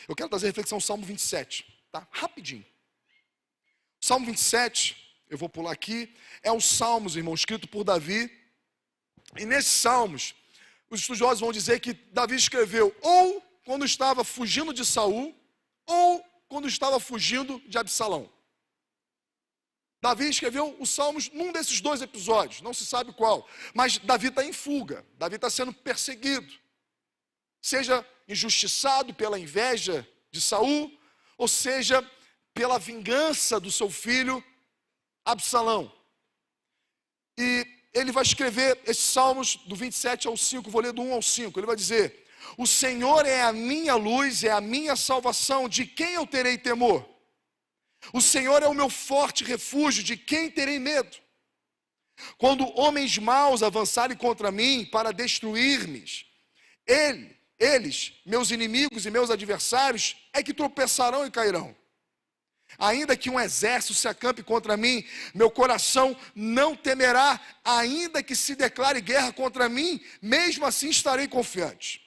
Eu quero trazer a reflexão Salmo 27, tá? Rapidinho. Salmo 27, eu vou pular aqui, é o Salmos, irmão, escrito por Davi. E nesses Salmos, os estudiosos vão dizer que Davi escreveu ou quando estava fugindo de Saul, ou quando estava fugindo de Absalão. Davi escreveu os Salmos num desses dois episódios, não se sabe qual. Mas Davi está em fuga, Davi está sendo perseguido. Seja injustiçado pela inveja de Saul, ou seja, pela vingança do seu filho Absalão. E ele vai escrever esses Salmos do 27 ao 5, vou ler do 1 ao 5. Ele vai dizer: o Senhor é a minha luz, é a minha salvação, de quem eu terei temor? O Senhor é o meu forte refúgio, de quem terei medo? Quando homens maus avançarem contra mim para destruir-me, eles, meus inimigos e meus adversários, é que tropeçarão e cairão. Ainda que um exército se acampe contra mim, meu coração não temerá. Ainda que se declare guerra contra mim, mesmo assim estarei confiante.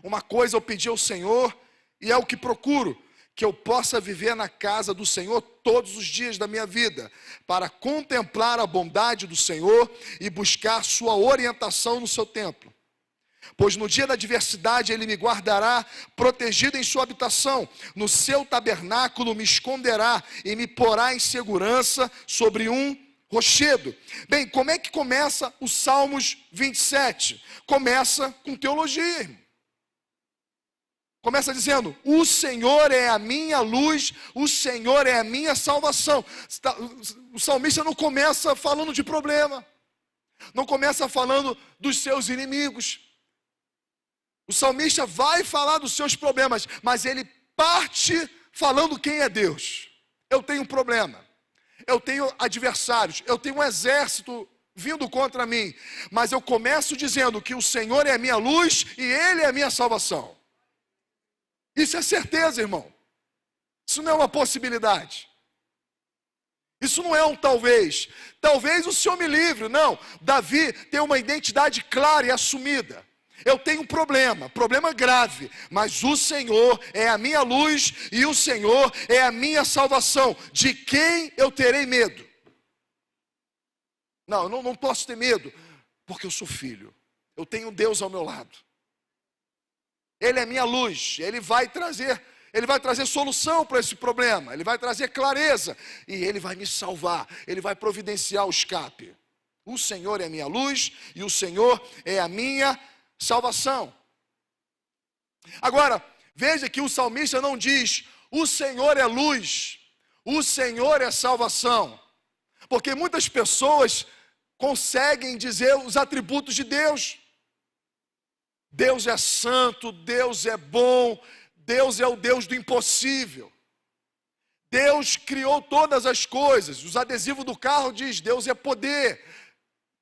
Uma coisa eu pedi ao Senhor, e é o que procuro, que eu possa viver na casa do Senhor todos os dias da minha vida, para contemplar a bondade do Senhor e buscar sua orientação no seu templo. Pois no dia da adversidade Ele me guardará, protegido em sua habitação. No seu tabernáculo me esconderá e me porá em segurança sobre um rochedo. Bem, como é que começa o Salmos 27? Começa com teologia, irmão. Começa dizendo: o Senhor é a minha luz, o Senhor é a minha salvação. O salmista não começa falando de problema, não começa falando dos seus inimigos. O salmista vai falar dos seus problemas, mas ele parte falando quem é Deus. Eu tenho um problema, eu tenho adversários, eu tenho um exército vindo contra mim, mas eu começo dizendo que o Senhor é a minha luz e Ele é a minha salvação. Isso é certeza, irmão. Isso não é uma possibilidade. Isso não é um talvez. Talvez o Senhor me livre. Não, Davi tem uma identidade clara e assumida. Eu tenho um problema grave, mas o Senhor é a minha luz e o Senhor é a minha salvação. De quem eu terei medo? Não, eu não posso ter medo, porque eu sou filho. Eu tenho Deus ao meu lado. Ele é minha luz, Ele vai trazer solução para esse problema, Ele vai trazer clareza, e Ele vai me salvar, Ele vai providenciar o escape. O Senhor é a minha luz, e o Senhor é a minha salvação. Agora, veja que o salmista não diz, o Senhor é luz, o Senhor é salvação, porque muitas pessoas conseguem dizer os atributos de Deus. Deus é santo, Deus é bom, Deus é o Deus do impossível. Deus criou todas as coisas. Os adesivos do carro diz, Deus é poder.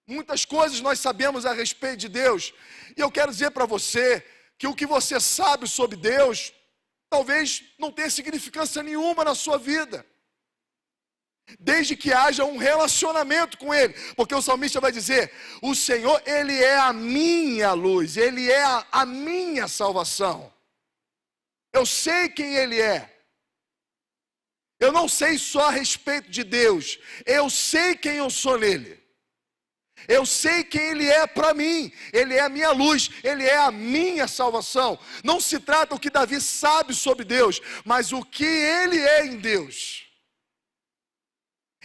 Muitas coisas nós sabemos a respeito de Deus. E eu quero dizer para você que o que você sabe sobre Deus, talvez não tenha significância nenhuma na sua vida, desde que haja um relacionamento com Ele, porque o salmista vai dizer, o Senhor, Ele é a minha luz, Ele é a minha salvação. Eu sei quem Ele é. Eu não sei só a respeito de Deus, eu sei quem eu sou nele. Eu sei quem Ele é para mim, Ele é a minha luz, Ele é a minha salvação. Não se trata o que Davi sabe sobre Deus, mas o que Ele é em Deus.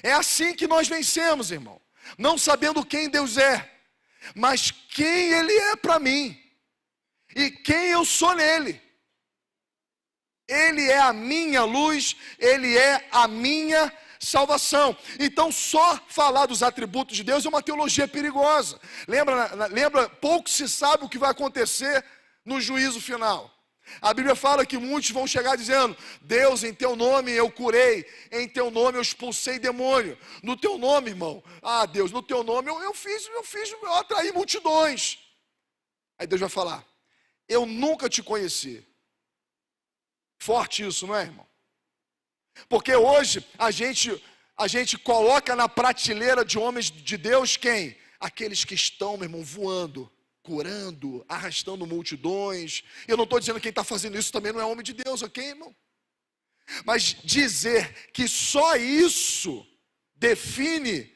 É assim que nós vencemos, irmão. Não sabendo quem Deus é, mas quem Ele é para mim. E quem eu sou nele. Ele é a minha luz, Ele é a minha salvação. Então só falar dos atributos de Deus é uma teologia perigosa. Lembra, pouco se sabe o que vai acontecer no juízo final. A Bíblia fala que muitos vão chegar dizendo, Deus, em teu nome eu curei, em teu nome eu expulsei demônio, no teu nome, irmão, Deus, no teu nome eu atraí multidões. Aí Deus vai falar, eu nunca te conheci. Forte isso, não é, irmão? Porque hoje a gente coloca na prateleira de homens de Deus quem? Aqueles que estão, meu irmão, voando, curando, arrastando multidões. Eu não estou dizendo que quem está fazendo isso também não é homem de Deus, ok, irmão? Mas dizer que só isso define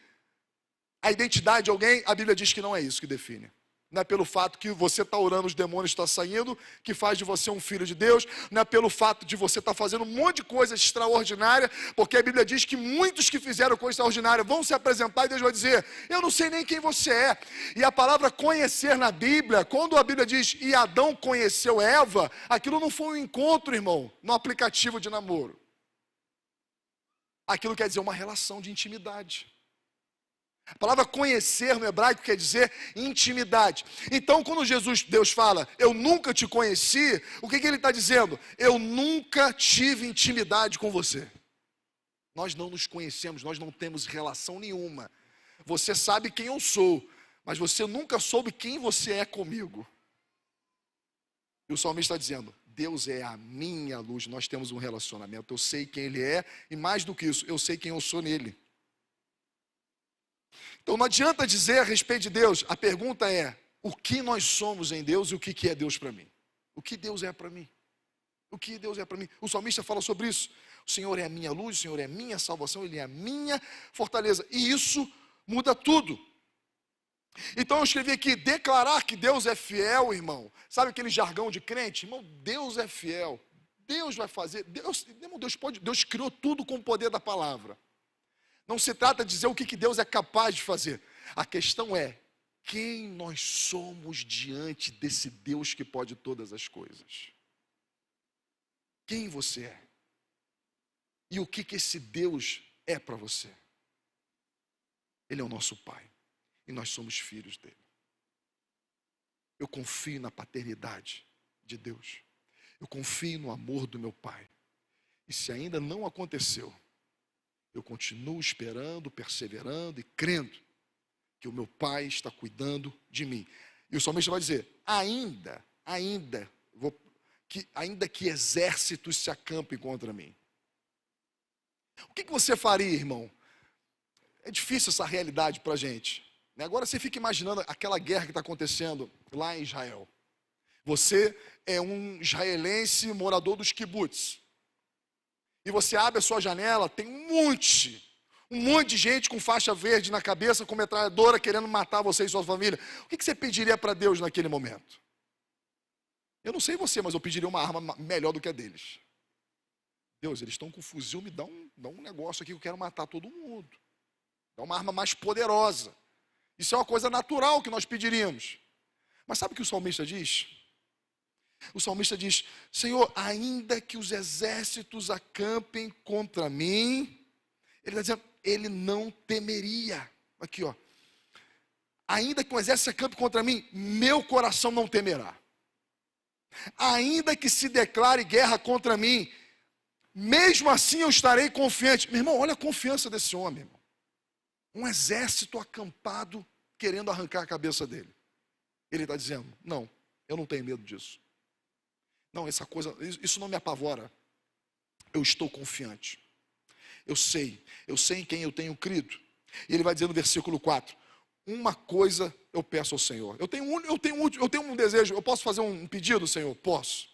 a identidade de alguém, a Bíblia diz que não é isso que define. Não é pelo fato que você está orando, os demônios estão saindo, que faz de você um filho de Deus. Não é pelo fato de você estar fazendo um monte de coisa extraordinária, porque a Bíblia diz que muitos que fizeram coisa extraordinária vão se apresentar e Deus vai dizer, eu não sei nem quem você é. E a palavra conhecer na Bíblia, quando a Bíblia diz, e Adão conheceu Eva, aquilo não foi um encontro, irmão, no aplicativo de namoro. Aquilo quer dizer uma relação de intimidade. A palavra conhecer no hebraico quer dizer intimidade. Então, quando Deus fala, eu nunca te conheci, o que ele está dizendo? Eu nunca tive intimidade com você. Nós não nos conhecemos, nós não temos relação nenhuma. Você sabe quem eu sou, mas você nunca soube quem você é comigo. E o salmista está dizendo, Deus é a minha luz, nós temos um relacionamento, eu sei quem Ele é, e mais do que isso, eu sei quem eu sou nele. Então não adianta dizer a respeito de Deus, a pergunta é, o que nós somos em Deus e o que é Deus para mim? O que Deus é para mim? O que Deus é para mim? O salmista fala sobre isso. O Senhor é a minha luz, o Senhor é a minha salvação, Ele é a minha fortaleza. E isso muda tudo. Então eu escrevi aqui, declarar que Deus é fiel, irmão. Sabe aquele jargão de crente? Irmão, Deus é fiel. Deus vai fazer. Deus criou tudo com o poder da palavra. Não se trata de dizer o que Deus é capaz de fazer. A questão é, quem nós somos diante desse Deus que pode todas as coisas? quem você é e o que esse Deus é para você. Ele é o nosso Pai e nós somos filhos dele. Eu confio na paternidade de Deus. Eu confio no amor do meu Pai. E se ainda não aconteceu, eu continuo esperando, perseverando e crendo que o meu Pai está cuidando de mim. E o salmista vai dizer, ainda que exércitos se acampem contra mim. O que você faria, irmão? É difícil essa realidade para a gente. Agora você fica imaginando aquela guerra que está acontecendo lá em Israel. Você é um israelense morador dos kibbutz. E você abre a sua janela, tem um monte de gente com faixa verde na cabeça, com metralhadora, querendo matar você e sua família. O que você pediria para Deus naquele momento? Eu não sei você, mas eu pediria uma arma melhor do que a deles. Deus, eles estão com fuzil, me dá um negócio aqui que eu quero matar todo mundo. Dá uma arma mais poderosa. Isso é uma coisa natural que nós pediríamos. Mas sabe o que o salmista diz? O salmista diz, Senhor, ainda que os exércitos acampem contra mim, ele está dizendo, ele não temeria. Aqui, ó. Ainda que um exército acampe contra mim, meu coração não temerá. Ainda que se declare guerra contra mim, mesmo assim eu estarei confiante. Meu irmão, olha a confiança desse homem, irmão. Um exército acampado querendo arrancar a cabeça dele. Ele está dizendo, não, eu não tenho medo disso. Não, isso não me apavora. Eu estou confiante. Eu sei em quem eu tenho crido. E ele vai dizer no versículo 4, uma coisa eu peço ao Senhor. Eu tenho um desejo, eu posso fazer um pedido, Senhor? Posso.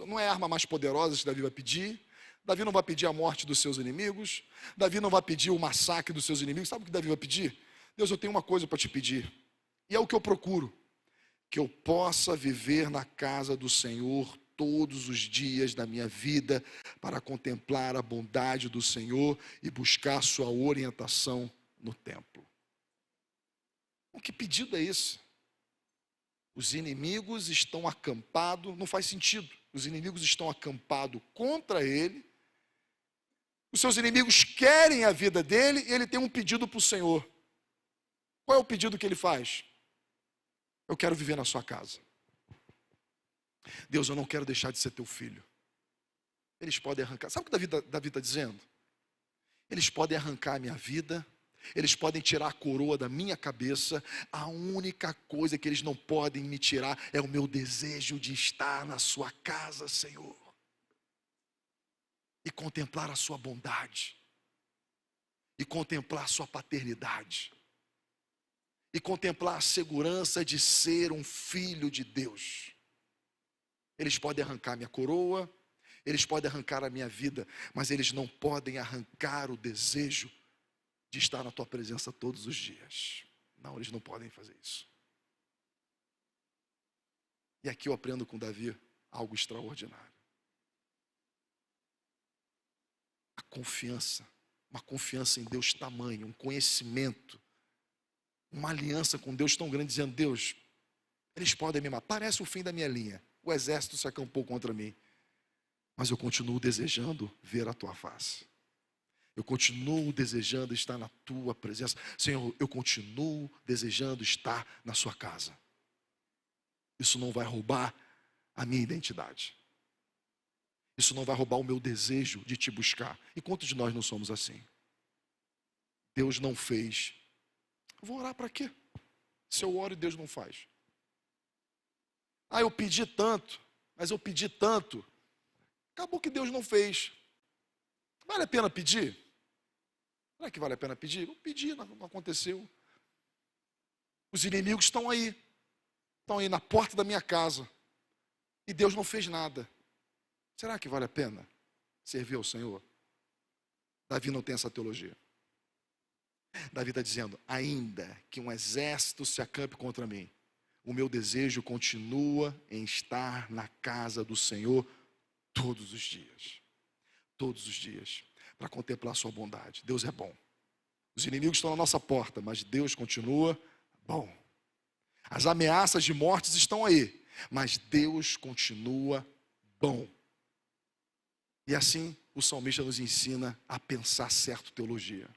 Não é a arma mais poderosa que Davi vai pedir. Davi não vai pedir a morte dos seus inimigos. Davi não vai pedir o massacre dos seus inimigos. Sabe o que Davi vai pedir? Deus, eu tenho uma coisa para te pedir. E é o que eu procuro. Que eu possa viver na casa do Senhor todos os dias da minha vida, para contemplar a bondade do Senhor e buscar sua orientação no templo. Que pedido é esse? Os inimigos estão acampados, não faz sentido. Os inimigos estão acampados contra ele. Os seus inimigos querem a vida dele e ele tem um pedido para o Senhor. Qual é o pedido que ele faz? Eu quero viver na sua casa. Deus, eu não quero deixar de ser teu filho. Eles podem arrancar. Sabe o que Davi está dizendo? Eles podem arrancar a minha vida. Eles podem tirar a coroa da minha cabeça. A única coisa que eles não podem me tirar é o meu desejo de estar na sua casa, Senhor. E contemplar a sua bondade. E contemplar a sua paternidade. E contemplar a segurança de ser um filho de Deus. Eles podem arrancar minha coroa, eles podem arrancar a minha vida, mas eles não podem arrancar o desejo de estar na tua presença todos os dias. Não, eles não podem fazer isso. E aqui eu aprendo com Davi algo extraordinário. A confiança, uma confiança em Deus tamanho, um conhecimento, uma aliança com Deus tão grande, dizendo, Deus, eles podem me matar, parece o fim da minha linha, o exército se acampou contra mim, mas eu continuo desejando ver a tua face, eu continuo desejando estar na tua presença, Senhor, eu continuo desejando estar na sua casa. Isso não vai roubar a minha identidade, isso não vai roubar o meu desejo de te buscar. E quantos de nós não somos assim? Deus não fez. Eu vou orar para quê? Se eu oro e Deus não faz. Eu pedi tanto, mas eu pedi tanto. Acabou que Deus não fez. Vale a pena pedir? Será que vale a pena pedir? Eu pedi, não aconteceu. Os inimigos estão aí na porta da minha casa. E Deus não fez nada. Será que vale a pena servir ao Senhor? Davi não tem essa teologia. Davi está dizendo, ainda que um exército se acampe contra mim, o meu desejo continua em estar na casa do Senhor todos os dias, para contemplar a sua bondade. Deus é bom. Os inimigos estão na nossa porta, mas Deus continua bom. As ameaças de mortes estão aí, mas Deus continua bom. E assim o salmista nos ensina a pensar certo teologia.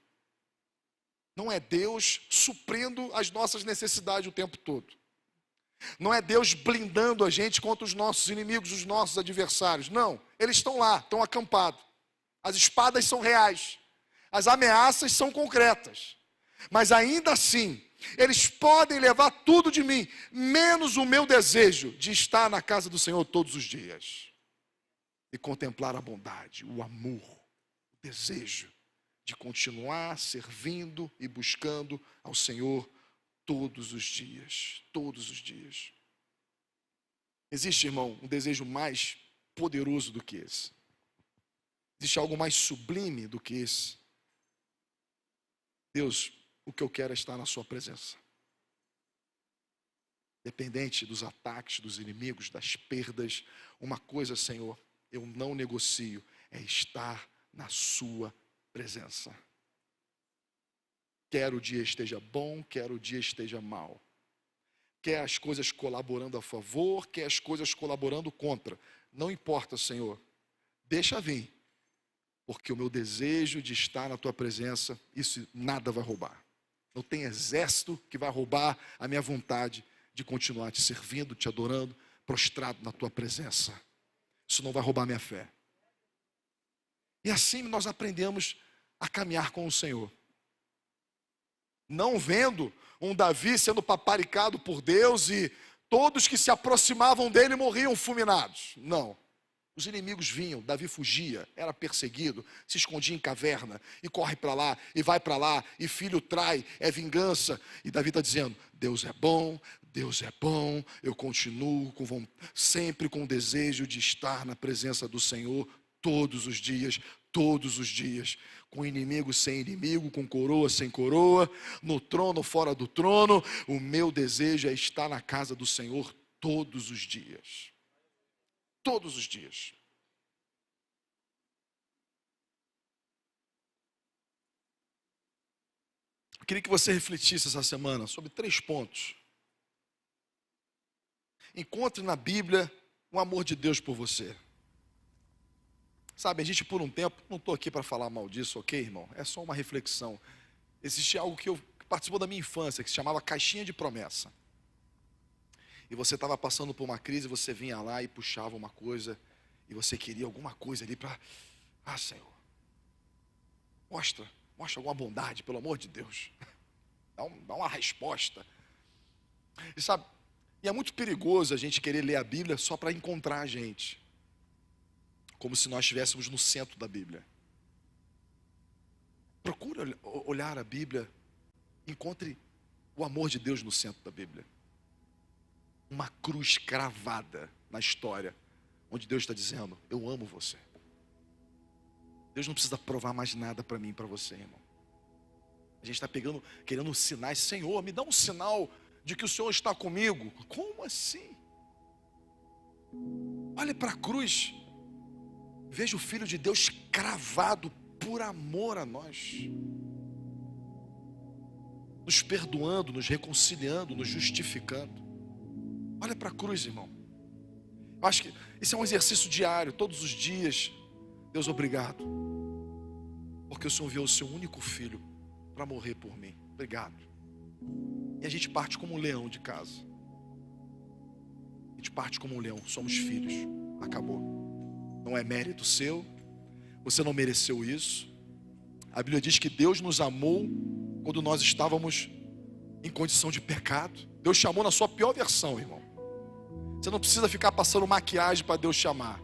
Não é Deus suprindo as nossas necessidades o tempo todo. Não é Deus blindando a gente contra os nossos inimigos, os nossos adversários. Não, eles estão lá, estão acampados. As espadas são reais. As ameaças são concretas. Mas ainda assim, eles podem levar tudo de mim, menos o meu desejo de estar na casa do Senhor todos os dias. E contemplar a bondade, o amor, o desejo de continuar servindo e buscando ao Senhor todos os dias. Todos os dias. Existe, irmão, um desejo mais poderoso do que esse? Existe algo mais sublime do que esse? Deus, o que eu quero é estar na sua presença. Dependente dos ataques, dos inimigos, das perdas, uma coisa, Senhor, eu não negocio, é estar na sua presença. Quer o dia esteja bom, quer o dia esteja mal. Quer as coisas colaborando a favor, quer as coisas colaborando contra. Não importa, Senhor, deixa vir. Porque o meu desejo de estar na tua presença, isso nada vai roubar. Não tem exército que vai roubar a minha vontade de continuar te servindo, te adorando, prostrado na tua presença. Isso não vai roubar a minha fé. E assim nós aprendemos a caminhar com o Senhor. Não vendo um Davi sendo paparicado por Deus e todos que se aproximavam dele morriam fulminados. Não. Os inimigos vinham, Davi fugia, era perseguido, se escondia em caverna, e corre para lá, e vai para lá, e filho trai, é vingança. E Davi está dizendo, Deus é bom, eu continuo sempre com o desejo de estar na presença do Senhor todos os dias, com inimigo sem inimigo, com coroa sem coroa, no trono, fora do trono. O meu desejo é estar na casa do Senhor todos os dias. Todos os dias. Eu queria que você refletisse essa semana sobre 3 pontos. Encontre na Bíblia o amor de Deus por você. Sabe, a gente por um tempo, não estou aqui para falar mal disso, ok, irmão? É só uma reflexão. Existe algo que participou da minha infância, que se chamava caixinha de promessa. E você estava passando por uma crise, você vinha lá e puxava uma coisa, e você queria alguma coisa ali para... Senhor, mostra alguma bondade, pelo amor de Deus. Dá uma resposta. E sabe, e é muito perigoso a gente querer ler a Bíblia só para encontrar a gente. Como se nós estivéssemos no centro da Bíblia. Procure olhar a Bíblia, encontre o amor de Deus no centro da Bíblia. Uma cruz cravada na história, onde Deus está dizendo, eu amo você. Deus não precisa provar mais nada para mim e para você, irmão. A gente está querendo sinais. Senhor, me dá um sinal de que o Senhor está comigo. Como assim? Olhe para a cruz. Veja o Filho de Deus cravado por amor a nós. Nos perdoando, nos reconciliando, nos justificando. Olha para a cruz, irmão. Eu acho que isso é um exercício diário, todos os dias. Deus, obrigado. Porque o Senhor enviou o seu único filho para morrer por mim. Obrigado. E a gente parte como um leão de casa. A gente parte como um leão, somos filhos. Acabou. Não é mérito seu. Você não mereceu isso. A Bíblia diz que Deus nos amou quando nós estávamos em condição de pecado. Deus chamou na sua pior versão, irmão. Você não precisa ficar passando maquiagem para Deus chamar.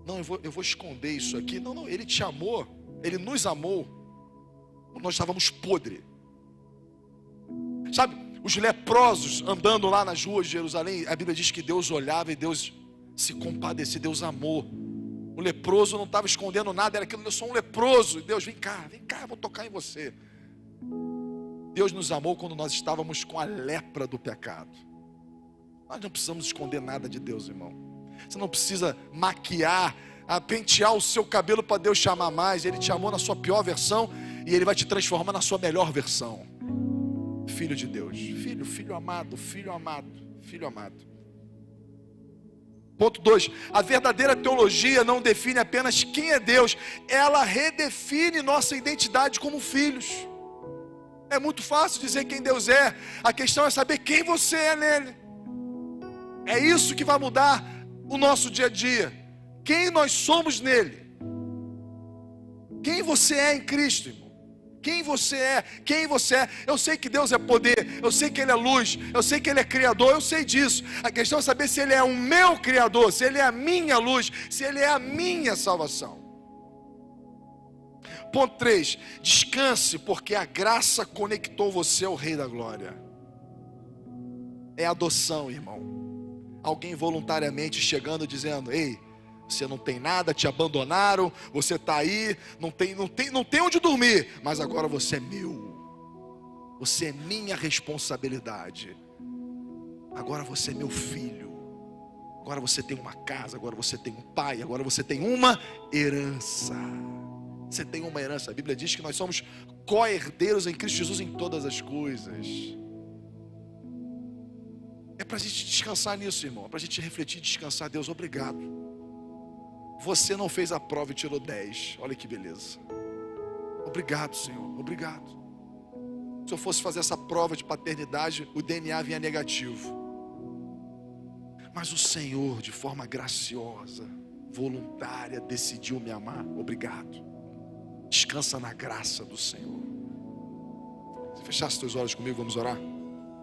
Não, eu vou esconder isso aqui. Não, Ele te amou. Ele nos amou quando nós estávamos podres. Sabe, os leprosos andando lá nas ruas de Jerusalém, a Bíblia diz que Deus olhava e Deus se compadecia, Deus amou. O leproso não estava escondendo nada, era aquilo, eu sou um leproso. E Deus, vem cá, eu vou tocar em você. Deus nos amou quando nós estávamos com a lepra do pecado. Nós não precisamos esconder nada de Deus, irmão. Você não precisa maquiar, pentear o seu cabelo para Deus te amar mais. Ele te amou na sua pior versão e Ele vai te transformar na sua melhor versão. Filho de Deus, filho amado, filho amado, filho amado. Ponto 2, a verdadeira teologia não define apenas quem é Deus, ela redefine nossa identidade como filhos. É muito fácil dizer quem Deus é, a questão é saber quem você é nele. É isso que vai mudar o nosso dia a dia, quem nós somos nele. Quem você é em Cristo, irmão. Quem você é, quem você é. Eu sei que Deus é poder, eu sei que Ele é luz, eu sei que Ele é Criador, eu sei disso. A questão é saber se Ele é o meu Criador, se Ele é a minha luz, se Ele é a minha salvação. Ponto 3, descanse, porque a graça conectou você ao Rei da Glória. É adoção, irmão. Alguém voluntariamente chegando dizendo: ei, você não tem nada, te abandonaram, você está aí, não tem onde dormir, mas agora você é meu, você é minha responsabilidade, agora você é meu filho, agora você tem uma casa, agora você tem um pai, agora você tem uma herança. Você tem uma herança. A Bíblia diz que nós somos co-herdeiros em Cristo Jesus em todas as coisas. É para a gente descansar nisso, irmão, é para a gente refletir e descansar. Deus, obrigado. Você não fez a prova e tirou 10. Olha que beleza. Obrigado, Senhor. Obrigado. Se eu fosse fazer essa prova de paternidade, o DNA vinha negativo. Mas o Senhor, de forma graciosa, voluntária, decidiu me amar. Obrigado. Descansa na graça do Senhor. Se fechasse teus olhos comigo, vamos orar.